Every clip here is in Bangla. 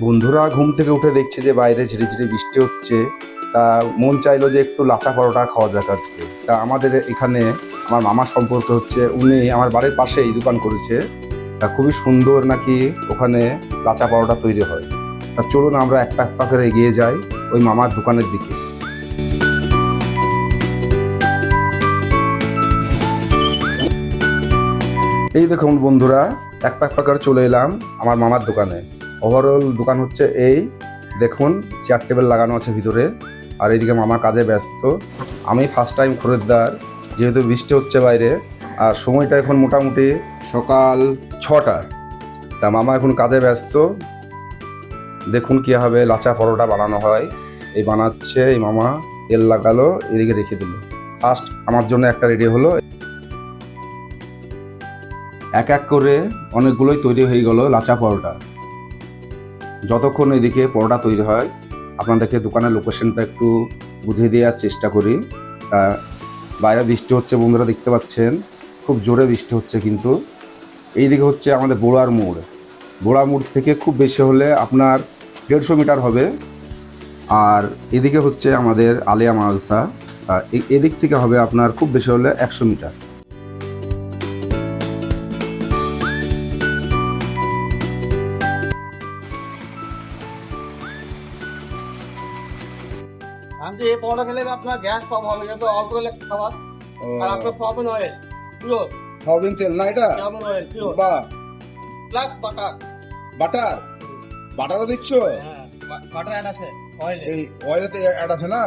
বন্ধুরা ঘুম থেকে উঠে দেখছে যে বাইরে ঝিরিঝিরি বৃষ্টি হচ্ছে, তা মন চাইলো যে একটু লাচা পরোটা খাওয়া যাক আজকে। তা আমাদের এখানে আমার মামা সম্পর্কে হচ্ছে, উনি আমার বাড়ির পাশেই দোকান করেছে। তা খুবই সুন্দর নাকি ওখানে লাচা পরোটা তৈরি হয়। তা চলুন আমরা এক পা এক পা করে এগিয়ে যাই ওই মামার দোকানের দিকে। এই দেখুন বন্ধুরা, এক পা এক পা করে চলে এলাম আমার মামার দোকানে। ওভারঅল দোকান হচ্ছে এই দেখুন, চেয়ার টেবিল লাগানো আছে ভিতরে, আর এইদিকে মামা কাজে ব্যস্ত। আমি ফার্স্ট টাইম খরিদ্দার, যেহেতু বৃষ্টি হচ্ছে বাইরে, আর সময়টা এখন মোটামুটি সকাল 6টা। তা মামা এখন কাজে ব্যস্ত। দেখুন কীভাবে লাচা পরোটা বানানো হয়, এই বানাচ্ছে এই মামা। তেল লাগালো, এদিকে রেখে দিল। ফার্স্ট আমার জন্য একটা রেডি হলো। এক এক করে অনেকগুলোই তৈরি হয়ে গেল লাচা পরোটা। যতক্ষণ এদিকে পরোটা তৈরি হয় আপনাদেরকে দোকানের লোকেশনটা একটু বুঝিয়ে দেওয়ার চেষ্টা করি। বাইরে বৃষ্টি হচ্ছে বন্ধুরা, দেখতে পাচ্ছেন খুব জোরে বৃষ্টি হচ্ছে। কিন্তু এইদিকে হচ্ছে আমাদের বোড়ার মোড়। বোড়া মোড় থেকে খুব বেশি হলে আপনার 150 মিটার হবে। আর এদিকে হচ্ছে আমাদের আলিয়া মাদ্রাসা, এদিক থেকে হবে আপনার খুব বেশি হলে 100 মিটার। আমি এই পরোটা খেলে আপনার গ্যাস কম হবে, যেহেতু অল্প তেলে খাবার। আর আপনার সয়াবিন অয়েল পিওর, সয়াবিন তেল না এটা? সয়াবিন অয়েল পিওর বা প্লাস বাটার। বাটার, বাটারও দিচ্ছ? হ্যাঁ, বাটার অ্যাড আছে অয়েলে। এই অয়েলেতে অ্যাড আছে না?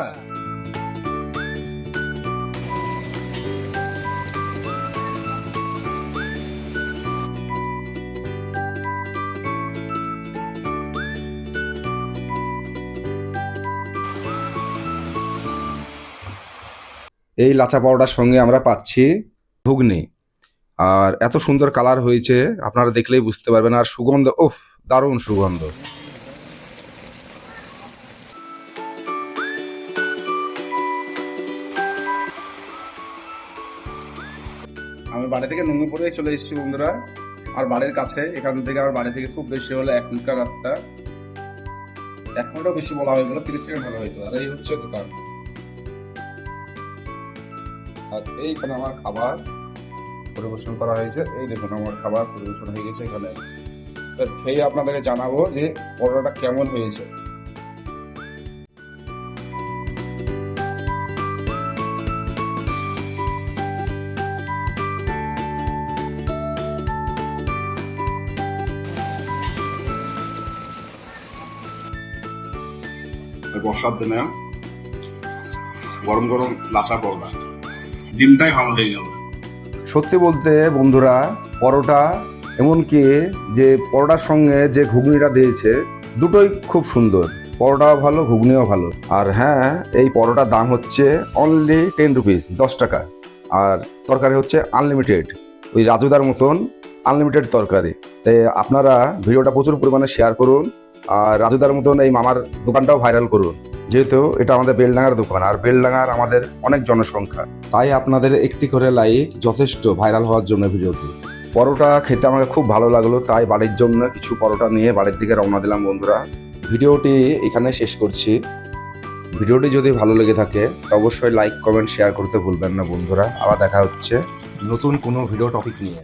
এই লাচা পরোটার সঙ্গে আমরা পাচ্ছি ঘুগনি। আর এত সুন্দর কালার হয়েছে, আপনারা দেখলেই বুঝতে পারবেন। আর সুগন্ধ, ওহ দারুণ সুগন্ধ। আমি বাড়ি থেকে নুঙ্গিপুরে চলে এসেছি বন্ধুরা। আর বাড়ির কাছে, এখান থেকে আমার বাড়ি থেকে খুব বেশি হলে 1 মিনিটের রাস্তা। 1 মিনিটও বেশি বলা হয়ে গেল, 30 সেকেন্ড ভালো হয়তো। আর এই হচ্ছে দোকান। আর এইখানে আমার খাবার পরিবেশন করা হয়েছে। এই দেখুন আমার খাবার পরিবেশন হয়ে গেছে এখানে। খেয়ে আপনাদেরকে জানাবো যে পরোটাটা কেমন হয়েছে। বর্ষার দিনে গরম গরম লাচা পরোটা, ডিমটাই ভালো হয়ে গেল। সত্যি বলতে বন্ধুরা, পরোটা এমনকি যে পরোটার সঙ্গে যে ঘুগনিটা দিয়েছে, দুটোই খুব সুন্দর। পরোটাও ভালো, ঘুগনিও ভালো। আর হ্যাঁ, এই পরোটার দাম হচ্ছে অনলি 10 রুপিস, 10 টাকা। আর তরকারি হচ্ছে আনলিমিটেড, ওই রাজুদার মতন আনলিমিটেড তরকারি। তাই আপনারা ভিডিওটা প্রচুর পরিমাণে শেয়ার করুন, আর রাজুদার মতন এই মামার দোকানটাও ভাইরাল করুন। যেহেতু এটা আমাদের বেলডাঙ্গার দোকান, আর বেলডাঙ্গার আমাদের অনেক জনসংখ্যা, তাই আপনাদের একটি করে লাইক যথেষ্ট ভাইরাল হওয়ার জন্য ভিডিওটি। পরোটা খেতে আমাকে খুব ভালো লাগলো, তাই বাড়ির জন্য কিছু পরোটা নিয়ে বাড়ির দিকে রওনা দিলাম বন্ধুরা। ভিডিওটি এখানে শেষ করছি। ভিডিওটি যদি ভালো লেগে থাকে অবশ্যই লাইক, কমেন্ট, শেয়ার করতে ভুলবেন না বন্ধুরা। আবার দেখা হচ্ছে নতুন কোনো ভিডিও টপিক নিয়ে।